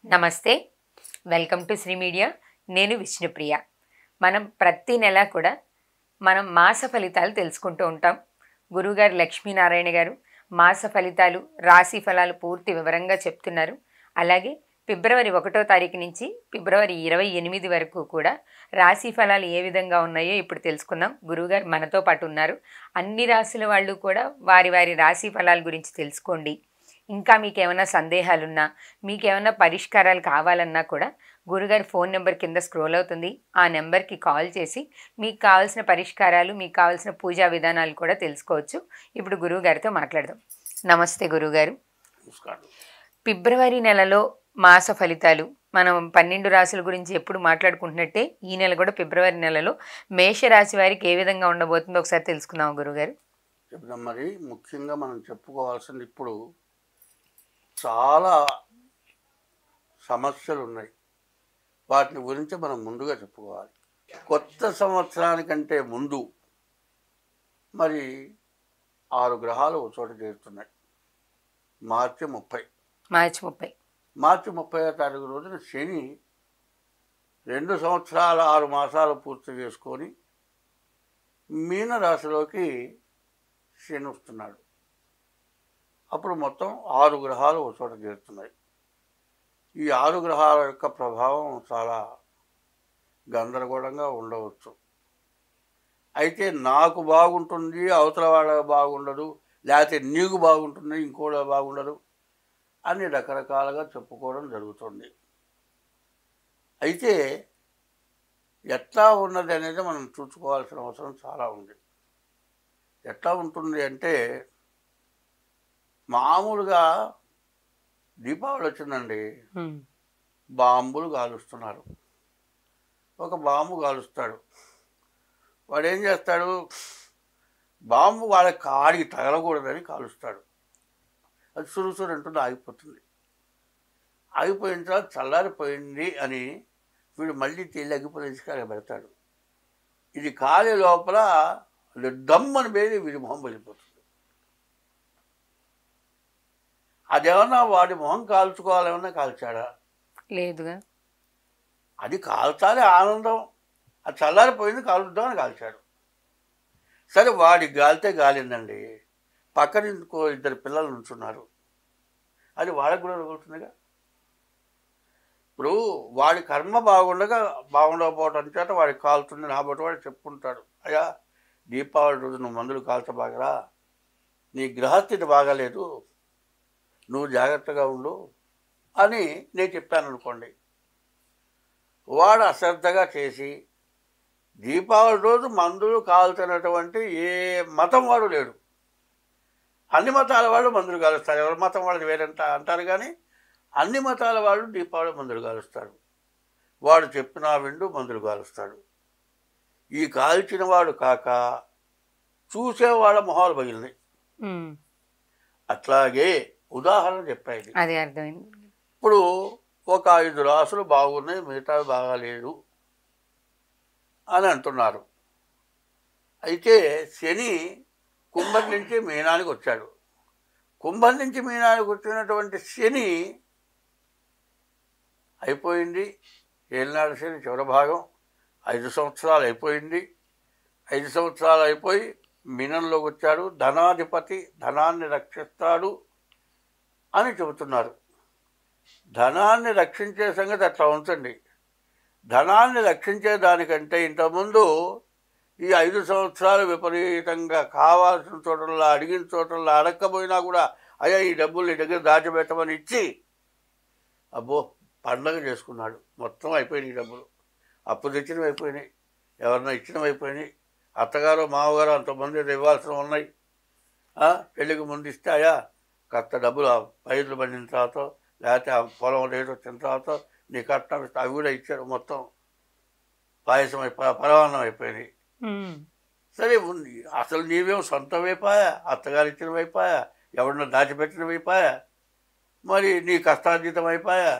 నమస్తే. Welcome to Sri media. నేను విష్ణుప్రియ. మనం ప్రతి నెల కూడా మాస ఫలితాలు తెలుసుకుంటూ ఉంటాం. గురువుగారు లక్ష్మీనారాయణ గారు మాస ఫలితాలు, రాశి ఫలాలు పూర్తి వివరంగా చెప్తున్నారు. అలాగే ఫిబ్రవరి 1వ తారీఖు నుంచి ఫిబ్రవరి 28 వరకు కూడా రాశి ఫలాలు ఏ విధంగా ఉన్నాయో ఇప్పుడు తెలుసుకుందాం. గురువుగారు మనతో పాటు ఉన్నారు. అన్ని రాశుల వాళ్ళు కూడా వారి వారి రాశి ఫలాల గురించి తెలుసుకోండి. ఇంకా మీకేమైనా సందేహాలున్నా, మీకేమైనా పరిష్కారాలు కావాలన్నా కూడా గురుగారి ఫోన్ నెంబర్ కింద స్క్రోల్ అవుతుంది. ఆ నెంబర్కి కాల్ చేసి మీకు కావాల్సిన పరిష్కారాలు, మీకు కావాల్సిన పూజా విధానాలు కూడా తెలుసుకోవచ్చు. ఇప్పుడు గురువుగారితో మాట్లాడదాం. నమస్తే గురువుగారు. ఫిబ్రవరి నెలలో మాస ఫలితాలు మనం 12 రాశుల గురించి ఎప్పుడు మాట్లాడుకుంటున్నట్టే ఈ నెల కూడా ఫిబ్రవరి నెలలో మేషరాశి వారికి ఏ విధంగా ఉండబోతుందో ఒకసారి తెలుసుకుందాం గురుగారు. చెప్దాం. మరి ముఖ్యంగా మనం చెప్పుకోవాల్సింది ఇప్పుడు చాలా సమస్యలు ఉన్నాయి. వాటిని గురించి మనం ముందుగా చెప్పుకోవాలి. కొత్త సంవత్సరానికంటే ముందు మరి 6 గ్రహాలు ఒక చోట చేరుతున్నాయి. మార్చి 30వ తారీఖు రోజున శని 2 సంవత్సరాల 6 మాసాలు పూర్తి చేసుకొని మీన రాశిలోకి శని వస్తున్నాడు. అప్పుడు మొత్తం 6 గ్రహాలు ఒక చోట చేరుతున్నాయి. ఈ 6 గ్రహాల యొక్క ప్రభావం చాలా గందరగోళంగా ఉండవచ్చు. అయితే నాకు బాగుంటుంది, అవతల వాళ్ళకి బాగుండదు, లేకపోతే నీకు బాగుంటుంది, ఇంకోటి బాగుండదు అని రకరకాలుగా చెప్పుకోవడం జరుగుతుంది. అయితే ఎట్లా ఉన్నది అనేది మనం చూసుకోవాల్సిన అవసరం చాలా ఉంది. ఎట్లా ఉంటుంది అంటే, మామూలుగా దీపావళి వచ్చిందండి, బాంబులు కాలుస్తున్నారు. ఒక బాంబు కాలుస్తాడు. వాడు ఏం చేస్తాడు, బాంబు వాళ్ళ కాడికి తగలకూడదని కాలుస్తాడు. అది సురుసురు అంటుంది, ఆగిపోతుంది. ఆగిపోయిన తర్వాత చల్లారిపోయింది అని వీడు మళ్ళీ తెల్లగిపోయి తీసుకొని పెడతాడు. ఇది కాలే లోపల దమ్మని పేరు వీడి మొహం వెళ్ళిపోతుంది. అదేమన్నా వాడి మొహం కాల్చుకోవాలేమన్నా కాల్చాడా? లేదుగా. అది కాల్చాలి, ఆనందం. అది చల్లారిపోయింది, కాలుద్దామని కాల్చాడు. సరే, వాడికి గాలితే గాలిందండి. పక్కన ఇంకో 2 పిల్లలు నుంచున్నారు. అది వాళ్ళకు కూడా రగులుతుందిగా. ఇప్పుడు వాడి కర్మ బాగుండకపోవటం చేత వాడికి కాలుతుంది. కాబట్టి వాడు చెప్పుకుంటాడు, అయ్యా దీపావళి రోజు నువ్వు మందులు కాల్చబాగరా, నీ గ్రహస్థితి బాగాలేదు, నువ్వు జాగ్రత్తగా ఉండు అని నేను చెప్పాను అనుకోండి. వాడు అశ్రద్ధగా చేసి దీపావళి రోజు మందులు కాల్చినటువంటి ఏ మతం వాడు లేడు. అన్ని మతాల వాళ్ళు మందులు కాలుస్తారు. ఎవరి మతం వాళ్ళది వేరంట అంటారు, కానీ అన్ని మతాల వాళ్ళు దీపావళి మందులు కాలుస్తారు. వాడు చెప్పినా విండు మందులు కాలుస్తాడు. ఈ కాల్చిన వాడు కాక చూసేవాళ్ళ మొహాలు పగిలినాయి. అట్లాగే ఉదాహరణ చెప్పాయి. అదే అర్థమైంది. ఇప్పుడు ఒక 5 రాసులు బాగున్నాయి, మిగతావి బాగాలేదు అని అంటున్నారు. అయితే శని కుంభం నుంచి మీనానికి వచ్చాడు. కుంభం నుంచి మీనానికి వచ్చినటువంటి శని అయిపోయింది. ఏలినాడు శని చివరి భాగం 5 సంవత్సరాలు అయిపోయింది. 5 సంవత్సరాలు అయిపోయి మీనంలోకి వచ్చాడు. ధనాధిపతి ధనాన్ని రక్షిస్తాడు అని చెబుతున్నారు. ధనాన్ని రక్షించే సంగతి అట్లా ఉంచండి. ధనాన్ని రక్షించే దానికంటే ఇంతకుముందు ఈ 5 సంవత్సరాలు విపరీతంగా కావాల్సిన చోటల్లో, అడిగిన చోటల్లో అడక్కపోయినా కూడా అయ్యా ఈ డబ్బులు నీ దగ్గర దాచిపెట్టమని ఇచ్చి అబ్బో పండగ చేసుకున్నాడు. మొత్తం అయిపోయినాయి డబ్బులు. అప్పు తెచ్చినవి అయిపోయినాయి, ఎవరన్నా ఇచ్చినవి అయిపోయినాయి. అత్తగారు మామగారు అంతమంది ఇవ్వాల్సినవి ఉన్నాయి. పెళ్ళికి ముందు ఇస్తే అయ్యా కాస్త డబ్బులు పైర్లు పండిన తర్వాత, లేకపోతే ఆ పొలం రేటు వచ్చిన తర్వాత నీ కట్నం ఇస్తే అవి కూడా ఇచ్చారు. మొత్తం పాయసం పరమాన్నం అయిపోయినాయి. సరే ఉంది, అసలు నీవేమో సొంతం అయిపోయా, అత్తగారు ఇచ్చిన అయిపోయా, ఎవరన్నా దాచిపెట్టినవి అయిపోయా, మరి నీ కష్టార్జితం అయిపోయా.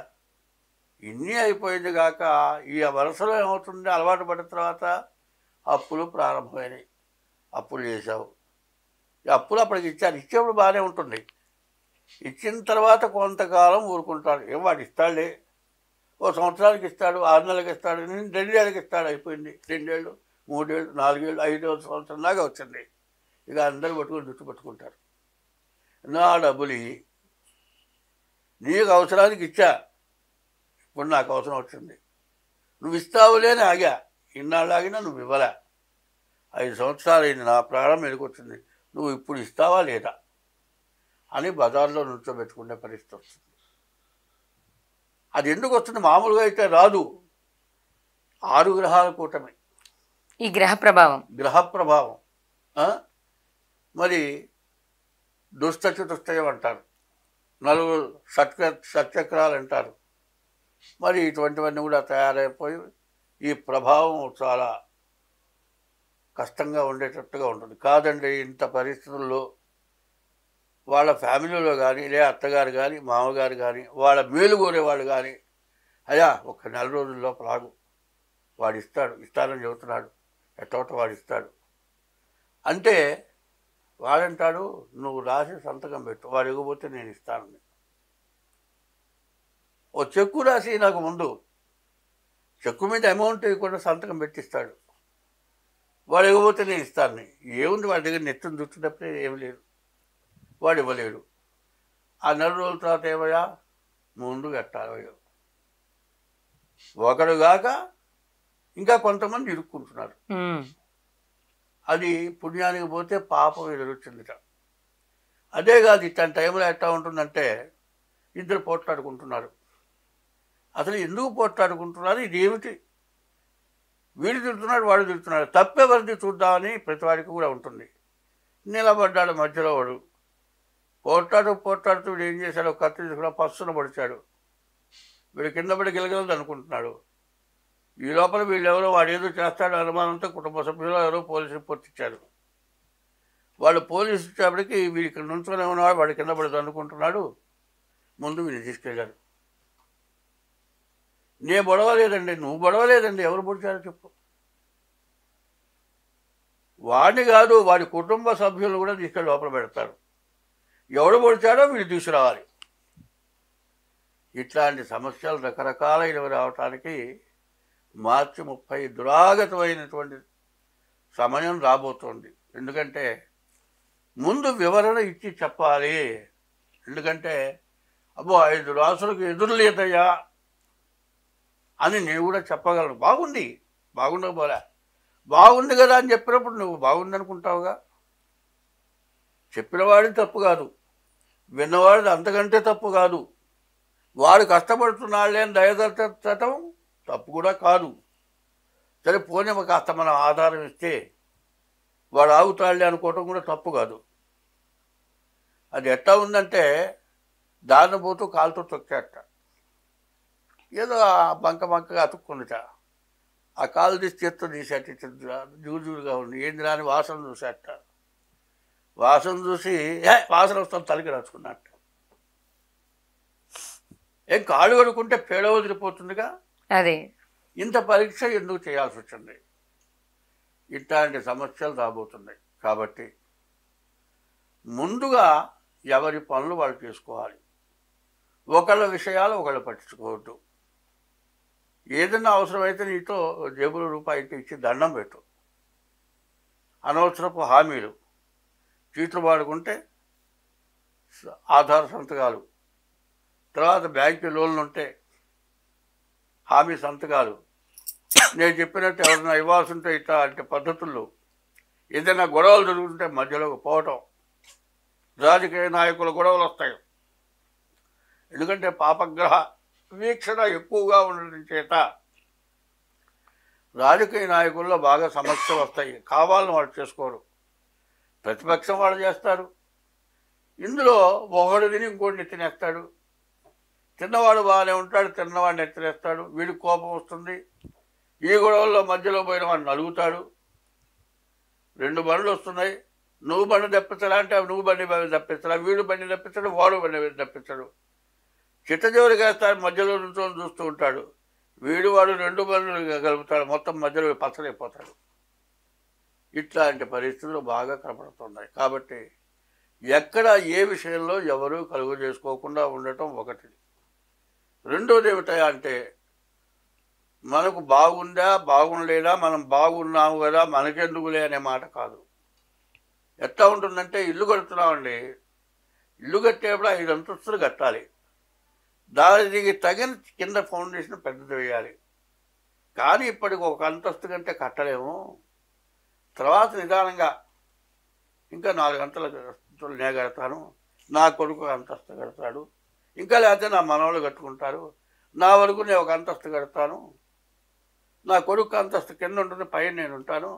ఇన్ని అయిపోయింది కాక ఈ వరుసలో ఏమవుతుంది, అలవాటు పడిన తర్వాత అప్పులు ప్రారంభమైనాయి. అప్పులు చేశావు, ఈ అప్పులు అప్పటికి ఇచ్చారు. ఇచ్చేప్పుడు బాగానే ఉంటుంది. ఇచ్చిన తర్వాత కొంతకాలం ఊరుకుంటారు. ఏం వాడు ఇస్తాడులే, ఓ సంవత్సరానికి ఇస్తాడు, 6 నెలలకు ఇస్తాడు, 2 ఏళ్ళకి ఇస్తాడు, అయిపోయింది. 2 ఏళ్ళు, 3 ఏళ్ళు, 4 ఏళ్ళు, 5 సంవత్సరం దాకా వచ్చింది. ఇక అందరూ పట్టుకొని జుట్టు పట్టుకుంటారు. నా డబ్బులు ఇవి, నీకు అవసరానికి ఇచ్చా, ఇప్పుడు నాకు అవసరం వచ్చింది, నువ్వు ఇస్తావులే అని ఆగా. ఇన్నాళ్ళు ఆగినా నువ్వు ఇవ్వలే. 5 సంవత్సరాలు అయింది, నా ప్రాణం వెనుకొచ్చింది, నువ్వు ఇప్పుడు ఇస్తావా లేదా అని బజార్లో నుంచోబెట్టుకునే పరిస్థితి వస్తుంది. అది ఎందుకు వస్తుంది? మామూలుగా అయితే రాదు. 6 గ్రహాల కూటమి, ఈ గ్రహ ప్రభావం. మరి దుష్టచతుష్టయం అంటారు, 4 షట్చక్రాలు అంటారు. మరి ఇటువంటివన్నీ కూడా తయారైపోయి ఈ ప్రభావం చాలా కష్టంగా ఉండేటట్టుగా ఉంటుంది. కాదండి, ఇంత పరిస్థితుల్లో వాళ్ళ ఫ్యామిలీలో కానీ, లేదా అత్తగారు కానీ, మామగారు కానీ, వాళ్ళ మేలు కోరేవాళ్ళు కానీ, అయ్యా ఒక 4 రోజుల లోపల ఆగు, వాడు ఇస్తానని చెబుతున్నాడు, ఎట్టోట వాడు ఇస్తాడు అంటే వాడంటాడు, నువ్వు రాసి సంతకం పెట్టు, వాడు ఇవ్వకపోతే నేను ఇస్తానని. ఓ చెక్కు రాసి నాకు ముందు చెక్కు మీద అమౌంట్ ఇవ్వకుండా సంతకం పెట్టిస్తాడు, వాడు ఇవ్వకపోతే నేను ఇస్తానని. ఏముంది వాడి దగ్గర నెత్తుని దుట్టున్నప్పుడే ఏమి లేదు, వాడు ఇవ్వలేడు. ఆ 4 రోజుల తర్వాత ఏమయ్యా ముందు కట్టాలి. ఒకడు కాక ఇంకా కొంతమంది ఇరుక్కుంటున్నారు. అది పుణ్యానికి పోతే పాపం ఎదురొచ్చిందిట. అదే కాదు, ఇట్లాంటి టైంలో ఎట్లా ఉంటుందంటే ఇద్దరు పోట్లాడుకుంటున్నారు. అసలు ఎందుకు పోట్లాడుకుంటున్నారు, ఇది ఏమిటి? వీడు తిడుతున్నాడు, వాడు తిడుతున్నాడు, తప్పెవరిది చూద్దామని ప్రతి వాడికి కూడా ఉంటుంది. నిలబడ్డాడు మధ్యలో వాడు. పోట్లాడుతూ వీడు ఏం చేశాడు, కత్తి తీసుకుని పస్సును పడిచాడు. వీడు కింద పడి గెలగలదు అనుకుంటున్నాడు. ఈ లోపల వీళ్ళెవరో వాడు ఏదో చేస్తాడు అనుమానంతో కుటుంబ సభ్యులు ఎవరో పోలీసు రిపోర్ట్ ఇచ్చారు. వాళ్ళు పోలీసు ఇచ్చేప్పటికి వీడు ఇక్కడ నుంచొని ఉన్నవాడు వాడు కింద పడదు అనుకుంటున్నాడు. ముందు వీడిని తీసుకెళ్ళారు. నేను బొడవలేదండి, నువ్వు బొడవలేదండి, ఎవరు పొడిచారో చెప్పు. వాడిని కాదు, వాడి కుటుంబ సభ్యులు కూడా తీసుకెళ్ళి లోపల పెడతారు. ఎవడు పొడిచాడో వీడు తీసుకురావాలి. ఇట్లాంటి సమస్యలు రకరకాలైనవి రావటానికి మార్చి 30 దురాగతమైనటువంటి సమయం రాబోతోంది. ఎందుకంటే ముందు వివరణ ఇచ్చి చెప్పాలి. ఎందుకంటే అబ్బో 5 రాసులకు ఎదురు లేదయ్యా అని నేను కూడా చెప్పగలను. బాగుండకపోలే, బాగుంది కదా అని చెప్పినప్పుడు నువ్వు బాగుంది అనుకుంటావుగా. చెప్పినవాడిది తప్పు కాదు, విన్నవాడిది అంతకంటే తప్పు కాదు. వాడు కష్టపడుతున్నాళ్ళే అని దయదర్చటం తప్పు కూడా కాదు. సరే పోనీ కాస్త మనం ఆధారం ఇస్తే వాడు ఆగుతాళ్ళే అనుకోవటం కూడా తప్పు కాదు. అది ఎట్లా ఉందంటే దారిన పోతూ కాలుతో తొక్కేట, ఏదో బంకగా అతుక్కుందిట. ఆ కాలు తీసి చేత్తో తీసేట, జూరుగా ఉంది, ఏంది రాని వాసన చూసేట. వాసన చూసి వాసన వస్తాం తలకి రాసుకున్నట్ట. ఏం కాళ్ళు కడుక్కుంటే పేడ వదిలిపోతుందిగా. అదే ఇంత పరీక్ష ఎందుకు చేయాల్సి వచ్చింది? ఇట్లాంటి సమస్యలు రాబోతున్నాయి. కాబట్టి ముందుగా ఎవరి పనులు వాళ్ళు చేసుకోవాలి. ఒకళ్ళ విషయాలు ఒకళ్ళు పట్టించుకోవద్దు. ఏదైనా అవసరమైతే నీతో జేబులో రూపాయి ఇచ్చి దండం పెట్టు. అనవసరపు హామీలు, చీట్లు వాడుకుంటే ఆధార్ సంతకాలు, తర్వాత బ్యాంకు లోన్లు ఉంటే హామీ సంతకాలు, నేను చెప్పినట్టు ఎవరైనా ఇవ్వాల్సి ఉంటే ఇట్లా అంటే పద్ధతుల్లో ఏదైనా గొడవలు జరుగుతుంటే మధ్యలోకి పోవటం. రాజకీయ నాయకుల గొడవలు వస్తాయి. ఎందుకంటే పాపగ్రహ వీక్షణ ఎక్కువగా ఉండడం చేత రాజకీయ నాయకుల్లో బాగా సమస్యలు వస్తాయి. కావాలని వాళ్ళు చేసుకోరు, ప్రతిపక్షం వాళ్ళు చేస్తారు. ఇందులో ఒకడు తిని ఇంకోటిని ఎత్తినేస్తాడు. తిన్నవాడు బాగానే ఉంటాడు, తిన్నవాడిని ఎత్తినేస్తాడు. వీడికి కోపం వస్తుంది. ఈ గొడవల్లో మధ్యలో పోయిన వాడిని అడుగుతాడు. 2 బండ్లు వస్తున్నాయి, నువ్వు బండి తప్పించడా అంటే నువ్వు బండి తప్పించడా, వీడు బండి తప్పించాడు, వాడు బండి తప్పించాడు. చిట్టజోరికి వేస్తాడు, మధ్యలో నుంచో చూస్తూ ఉంటాడు. వాడు 2 బండ్లు కలుపుతాడు, మొత్తం మధ్యలో పచ్చడైపోతాడు. ఇట్లాంటి పరిస్థితులు బాగా కనపడుతున్నాయి. కాబట్టి ఎక్కడ ఏ విషయంలో ఎవరూ కలుగు చేసుకోకుండా ఉండటం ఒకటి. రెండోది ఏమిటా అంటే మనకు బాగుందా బాగుండలేదా, మనం బాగున్నాము కదా మనకెందుకులే అనే మాట కాదు. ఎట్లా ఉంటుందంటే ఇల్లు కడుతున్నామండి, ఇల్లు కట్టేప్పుడు 5 అంతస్తులు కట్టాలి, దానికి తగిన కింద ఫౌండేషన్ పెద్దది వేయాలి. కానీ ఇప్పటికి 1 అంతస్తు కంటే కట్టలేము, తర్వాత నిదానంగా ఇంకా 4 అంతస్తులు నేను కడతాను, నా కొడుకు అంతస్తు కడతాడు, ఇంకా లేకపోతే నా మనవాళ్ళు కట్టుకుంటారు, నా వరకు నేను 1 అంతస్తు కడతాను, నా కొడుకు అంతస్తు కింద ఉంటుంది, పైన నేను ఉంటాను,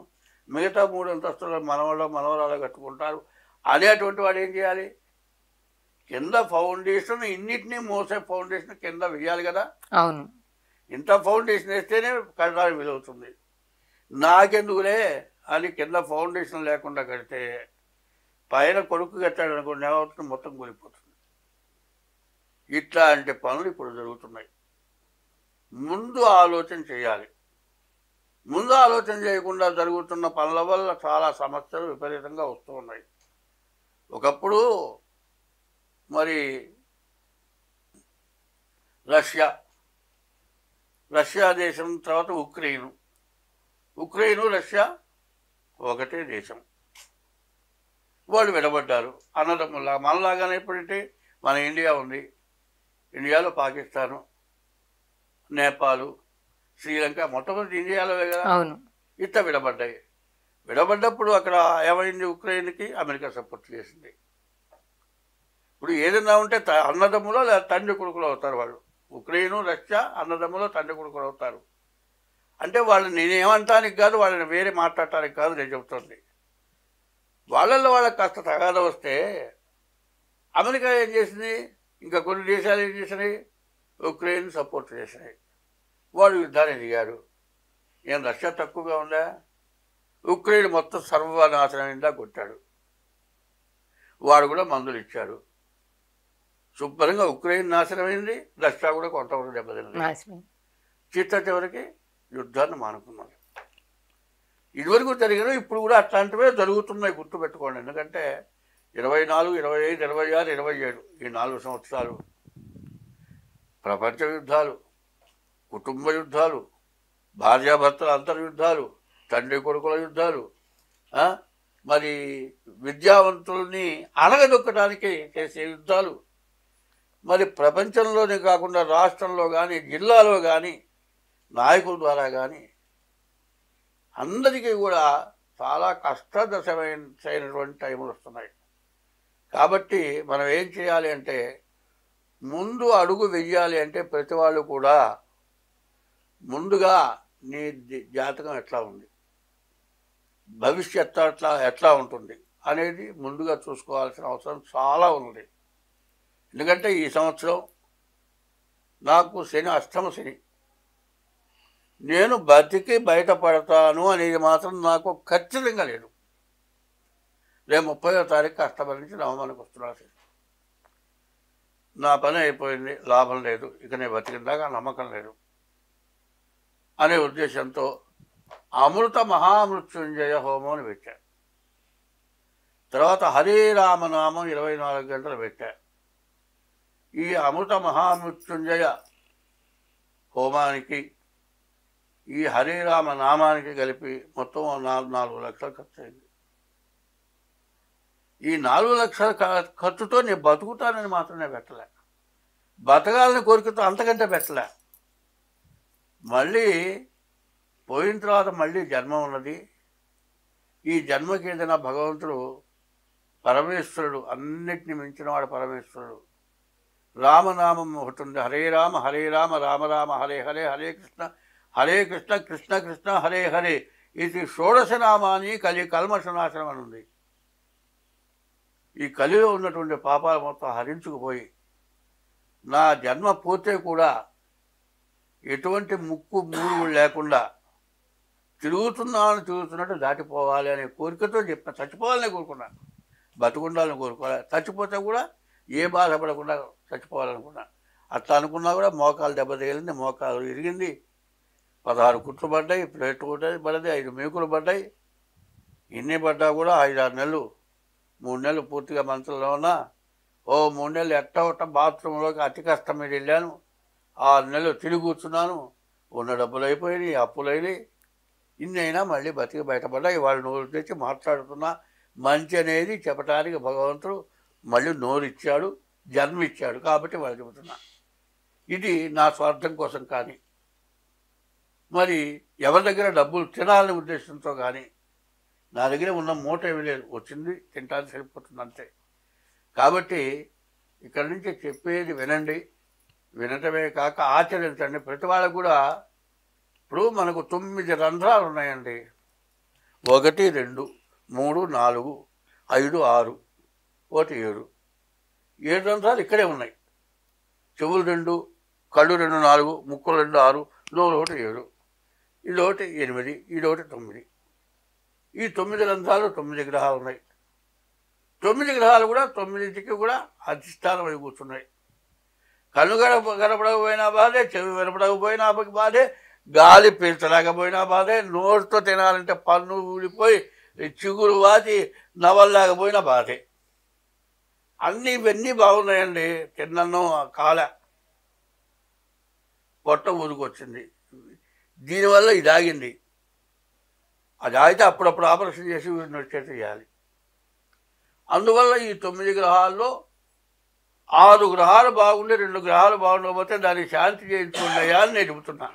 మిగతా 3 అంతస్తులు మనవాళ్ళు మనవరాలు కట్టుకుంటారు అనేటువంటి వాడు ఏం చేయాలి? కింద ఫౌండేషన్, ఇన్నిటినీ మోసే ఫౌండేషన్ కింద వేయాలి కదా. అవును. ఇంత ఫౌండేషన్ వేస్తేనే కట్టడానికి వీలవుతుంది. నాకెందుకులే అని కింద ఫౌండేషన్ లేకుండా కడితే పైన కొడుకు కట్టాడు అనుకోండి, ఏమవుతుంది? మొత్తం కూలిపోతుంది. ఇట్లాంటి పనులు ఇప్పుడు జరుగుతున్నాయి. ముందు ఆలోచన చేయాలి. ముందు ఆలోచన చేయకుండా జరుగుతున్న పనుల వల్ల చాలా సమస్యలు విపరీతంగా వస్తూ ఉన్నాయి. ఒకప్పుడు మరి రష్యా దేశం, తర్వాత ఉక్రెయిన్ రష్యా ఒకటే దేశం. వాళ్ళు విడబడ్డారు అన్నదమ్ముల్లా. మనలాగానే ఇప్పుడంటే మన ఇండియా ఉంది, ఇండియాలో పాకిస్తాను, నేపాల్, శ్రీలంక మొట్టమొదటి ఇండియాలోవే కదా. అవును. ఇట్లా విడబడ్డాయి. విడబడ్డప్పుడు అక్కడ ఏమైంది? ఉక్రెయిన్కి అమెరికా సపోర్ట్ చేసింది. ఇప్పుడు ఏదైనా ఉంటే అన్నదమ్ములో లేదా తండ్రి కొడుకులు అవుతారు వాళ్ళు. ఉక్రెయిన్ రష్యా అన్నదమ్ములో తండ్రి కొడుకులు అవుతారు. అంటే వాళ్ళని నేనేమంటానికి కాదు, వాళ్ళని వేరే మాట్లాడటానికి కాదు నేను చెబుతుంది. వాళ్ళల్లో వాళ్ళకి కాస్త తగాద వస్తే అమెరికా ఏం చేసింది? ఇంకా కొన్ని దేశాలు ఏం చేసినాయి? ఉక్రెయిన్ సపోర్ట్ చేసినాయి. వాడు యుద్ధాన్ని దిగాడు. ఏం రష్యా తక్కువగా ఉందా? ఉక్రెయిన్ మొత్తం సర్వనాశనమైందా కొట్టాడు. వాడు కూడా మందులు ఇచ్చాడు. శుభ్రంగా ఉక్రెయిన్ నాశనమైంది, రష్యా కూడా కొంతవరకు దెబ్బతింది. చివరికి యుద్ధాన్ని మానుకున్నారు. ఇదివరకు జరిగిన ఇప్పుడు కూడా అట్లాంటివే జరుగుతున్నాయి, గుర్తుపెట్టుకోండి. ఎందుకంటే 24, 25, 26, 27 ఈ 4 సంవత్సరాలు ప్రపంచ యుద్ధాలు, కుటుంబ యుద్ధాలు, భార్యాభర్తల అంతర్యుద్ధాలు, తండ్రి కొడుకుల యుద్ధాలు, మరి విద్యావంతుల్ని అణగదొక్కడానికి చేసే యుద్ధాలు, మరి ప్రపంచంలోనే కాకుండా రాష్ట్రంలో కానీ జిల్లాలో కానీ నాయకుల ద్వారా కానీ అందరికీ కూడా చాలా కష్టదశమైనటువంటి టైములు వస్తున్నాయి. కాబట్టి మనం ఏం చేయాలి అంటే, ముందు అడుగు వెయ్యాలి అంటే ప్రతి వాళ్ళు కూడా ముందుగా నీ జాతకం ఎట్లా ఉంది, భవిష్యత్తు ఎట్లా ఉంటుంది అనేది ముందుగా చూసుకోవాల్సిన అవసరం చాలా ఉంది. ఎందుకంటే ఈ సంవత్సరం నాకు శని అష్టమ శని, నేను బతికి బయటపడతాను అనేది మాత్రం నాకు ఖచ్చితంగా లేదు. రేపు 30వ తారీఖు అష్టమి నుంచి నవమానికి వస్తున్నాను. నా పని అయిపోయింది, లాభం లేదు, ఇక నేను బతికిందాకా నమ్మకం లేదు అనే ఉద్దేశంతో అమృత మహామృత్యుంజయ హోమం అని పెట్టా. తర్వాత హరే రామనామం 24 గంటలు పెట్టా. ఈ అమృత మహామృత్యుంజయ హోమానికి ఈ హరే రామ నామానికి కలిపి మొత్తం 4 లక్షలు ఖర్చు అయింది. ఈ 4 లక్షల ఖర్చుతో నేను బతుకుతానని మాత్రమే పెట్టలే, బతకాలని కోరికతో అంతకంటే పెట్టలే. మళ్ళీ పోయిన తర్వాత మళ్ళీ జన్మ ఉన్నది. ఈ జన్మకి ఏదైనా భగవంతుడు పరమేశ్వరుడు, అన్నిటిని మించినవాడు పరమేశ్వరుడు. రామనామం ఒకటి ఉంది, హరే రామ రామ రామ హరే హరే, హరే కృష్ణ కృష్ణ కృష్ణ హరే హరే. ఇది షోడశనామాని కలి కల్మషనాశనం అని ఉంది. ఈ కలిలో ఉన్నటువంటి పాపాలు మొత్తం హరించుకుపోయి నా జన్మ పోతే కూడా ఎటువంటి ముక్కు మూడు లేకుండా తిరుగుతున్నట్టు దాటిపోవాలి అనే కోరికతో చెప్పిన. చచ్చిపోవాలని కోరుకున్నాను, బతుకుండాలని కోరుకోవాలి. చచ్చిపోతే కూడా ఏ బాధపడకుండా చచ్చిపోవాలనుకున్నా. అట్లా అనుకున్నా కూడా మోకాలు దెబ్బ తగిలింది, మోకాలు ఇరిగింది, 16 కుట్లు పడ్డాయి, ప్లేట్ పడ్డది, 5 మేకులు పడ్డాయి. ఇన్ని పడ్డా కూడా 5-6 నెలలు, 3 నెలలు పూర్తిగా మంచంలో ఉన్నా. 3 నెలలు ఎట్ట బాత్రూంలోకి అతి కష్టం మీద వెళ్ళాను. 6 నెలలు తిరిగి కూర్చున్నాను. ఉన్న డబ్బులు అయిపోయినాయి, అప్పులైనాయి. ఇన్ని అయినా మళ్ళీ బతికి బయటపడ్డాయి. వాళ్ళు నోరు తెచ్చి మాట్లాడుతున్నా మంచి అనేది చెప్పడానికి భగవంతుడు మళ్ళీ నోరు ఇచ్చాడు, జన్మ ఇచ్చాడు. కాబట్టి వాళ్ళు చెబుతున్నా ఇది నా స్వార్థం కోసం కానీ, మరి ఎవరి దగ్గర డబ్బులు తినాలనే ఉద్దేశంతో కానీ నా దగ్గర ఉన్న మూట ఏమీ లేదు, వచ్చింది తింటానికి సరిపోతుంది అంతే. కాబట్టి ఇక్కడి నుంచి చెప్పేది వినండి, వినటమే కాక ఆచరించండి. ప్రతి వాళ్ళకు కూడా ఇప్పుడు మనకు 9 రంధ్రాలు ఉన్నాయండి. 1, 2, 3, 4, 5, 6, 1, 7. 7 రంధ్రాలు ఇక్కడే ఉన్నాయి. చెవులు 2, కళ్ళు 2, 4, ముక్కులు 2, 6, నోరు 1, 7, ఇది 1, 8, ఇది 1, 9. ఈ 9 రంధ్రాలు 9 గ్రహాలు ఉన్నాయి. 9 గ్రహాలు కూడా 9టికి కూడా అధిష్టానం అయి కూర్చున్నాయి. కన్ను కనపడకపోయినా బాధే, చెవి వినపడకపోయినా బాధే, గాలి పీల్చలేకపోయినా బాధే, నోటితో తినాలంటే పన్ను ఊడిపోయి చిగురు వాచి నవల్లేకపోయినా బాధే. ఇవన్నీ బాగున్నాయండి. తిన్నన్నం కాల పొట్ట ఊరుకొచ్చింది, దీనివల్ల ఇది ఆగింది. అది ఆగితే అప్పుడప్పుడు ఆపరేషన్ చేసి వీడిని వచ్చేసి చేయాలి. అందువల్ల ఈ 9 గ్రహాల్లో 6 గ్రహాలు బాగుండి 2 గ్రహాలు బాగుండకపోతే దాన్ని శాంతి చేయించుకున్నాయా అని నేను చెబుతున్నా.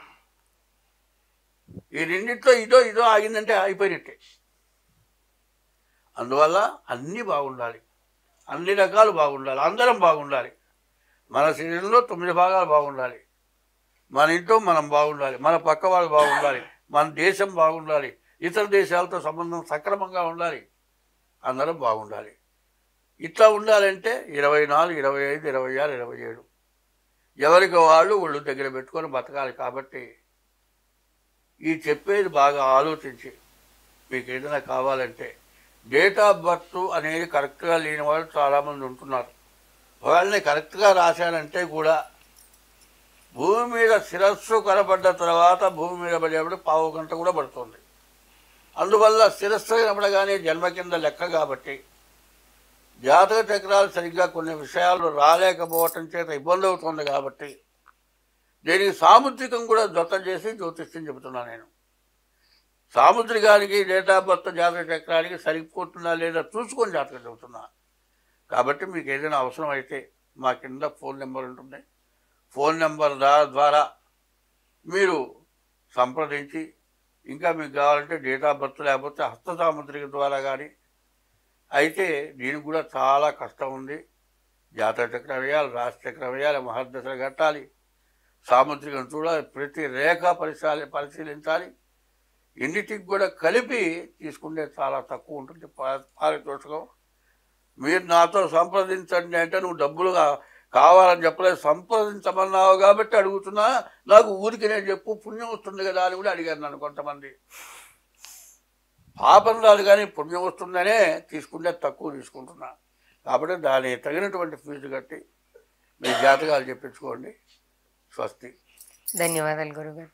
ఈ రెండింటిలో ఇదో ఆగిందంటే అయిపోయినట్టే. అందువల్ల అన్నీ బాగుండాలి, అన్ని రకాలు బాగుండాలి, అందరం బాగుండాలి. మన శరీరంలో 9 భాగాలు బాగుండాలి. మన ఇంట్లో మనం బాగుండాలి, మన పక్క వాళ్ళు బాగుండాలి, మన దేశం బాగుండాలి, ఇతర దేశాలతో సంబంధం సక్రమంగా ఉండాలి, అందరం బాగుండాలి. ఇట్లా ఉండాలంటే 24, 25, 26, 27 ఎవరికి వాళ్ళు ఒళ్ళు దగ్గర పెట్టుకొని బతకాలి. కాబట్టి ఈ చెప్పేది బాగా ఆలోచించి మీకు ఏదైనా కావాలంటే డేట్ ఆఫ్ బర్త్ అనేది కరెక్ట్గా లేని వాళ్ళు చాలామంది ఉంటున్నారు. వాళ్ళని కరెక్ట్గా రాశానంటే కూడా భూమి మీద శిరస్సు కనబడ్డ తర్వాత భూమి మీద పడేప్పుడు 1/2 గంట కూడా పడుతుంది. అందువల్ల శిరస్సు కనబడగానే జన్మ కింద లెక్క. కాబట్టి జాతక చక్రాలు సరిగ్గా కొన్ని విషయాలు రాలేకపోవటం చేత ఇబ్బంది అవుతుంది. కాబట్టి దీనికి సాముద్రికం కూడా జత చేసి జ్యోతిష్యం చెబుతున్నాను నేను. సాముద్రికానికి డేట్ ఆఫ్ బర్త్ జాతక చక్రానికి సరిపోతుందా లేదా చూసుకొని జాతకం చెబుతున్నా. కాబట్టి మీకు ఏదైనా అవసరం అయితే మా కింద ఫోన్ నెంబర్ ఉంటుంది. ఫోన్ నెంబర్ ద్వారా మీరు సంప్రదించి, ఇంకా మీకు కావాలంటే డేట్ ఆఫ్ బర్త్ లేకపోతే హస్త సాముద్రిక ద్వారా కానీ. అయితే దీనికి కూడా చాలా కష్టం ఉంది. జాతక చక్రం వేయాలి, రాశి చక్రం వేయాలి, మహర్దశలు కట్టాలి, సాముద్రికం చూడాలి, ప్రతి రేఖ పరిశీలించాలి. ఇన్నిటికి కూడా కలిపి తీసుకుంటే చాలా తక్కువ ఉంటుంది పారితోషికం. మీరు నాతో సంప్రదించండి అంటే నువ్వు డబ్బులుగా కావాలని చెప్పలేదు, సంప్రదించమన్నావు కాబట్టి అడుగుతున్నా. నాకు ఊరికి నేను చెప్పు, పుణ్యం వస్తుంది కదా అని కూడా అడిగారు నన్ను కొంతమంది. పాపం రాదు కానీ పుణ్యం వస్తుందనే తీసుకుంటే తక్కువ తీసుకుంటున్నా. కాబట్టి దాని తగినటువంటి ఫీజు కట్టి మీ జాతకాలు చెప్పించుకోండి. స్వస్తి. ధన్యవాదాలు గురుగారు.